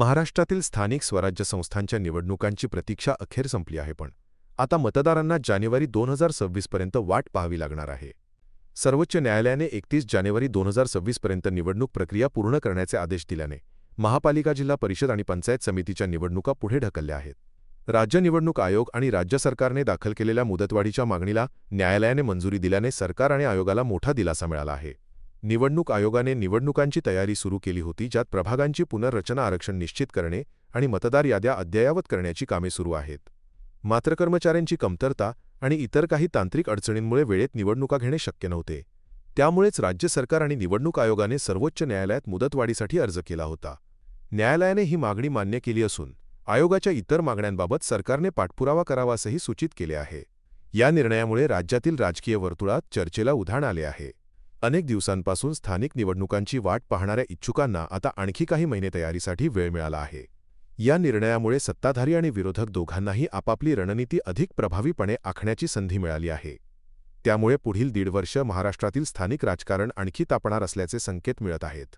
महाराष्ट्रातील स्थानिक स्वराज्य संस्थांच्या निवडणुकांची प्रतीक्षा अखेर संपली आहे, पण आता मतदारांना जानेवारी 2026 पर्यंत वाट पाहावी लागणार आहे. सर्वोच्च न्यायालयाने 31 जानेवारी 2026 पर्यंत निवडणूक प्रक्रिया पूर्ण करण्याचे आदेश दिल्याने महापालिका, जिल्हा परिषद आणि पंचायत समितीच्या निवडणुका पुढे ढकलल्या आहेत. राज्य निवडणूक आयोग आणि राज्य सरकारने दाखल केलेल्या मुदतवाढीच्या मागणीला न्यायालयाने मंजुरी दिल्याने सरकार आणि आयोगाला मोठा दिलासा मिळाला आहे. निवडणूक आयोगाने निवडणुकांची तयारी सुरू केली होती, ज्यात प्रभागांची पुनर्रचना, आरक्षण निश्चित करणे आणि मतदार याद्या अद्ययावत करण्याची कामे सुरू आहेत. मात्र कर्मचाऱ्यांची कमतरता आणि इतर काही तांत्रिक अडचणींमुळे वेळेत निवडणुका घेणे शक्य नव्हते. त्यामुळेच राज्य सरकार आणि निवडणूक आयोगाने सर्वोच्च न्यायालयात मुदतवाढीसाठी अर्ज केला होता. न्यायालयाने ही मागणी मान्य केली असून आयोगाच्या इतर मागण्यांबाबत सरकारने पाठपुरावा करावा असंही सूचित केले आहे. या निर्णयामुळे राज्यातील राजकीय वर्तुळात चर्चेला उधाण आले आहे. अनेक दिवसांपासून स्थानिक निवडणुकांची वाट पाहणाऱ्या इच्छुकांना आता आणखी काही महिने तयारीसाठी वेळ मिळाला आहे. या निर्णयामुळे सत्ताधारी आणि विरोधक दोघांनाही आपापली रणनीती अधिक प्रभावीपणे आखण्याची संधी मिळाली आहे. त्यामुळे पुढील 1.5 वर्ष महाराष्ट्रातील स्थानिक राजकारण आणखी तापणार असल्याचे संकेत मिळत आहेत.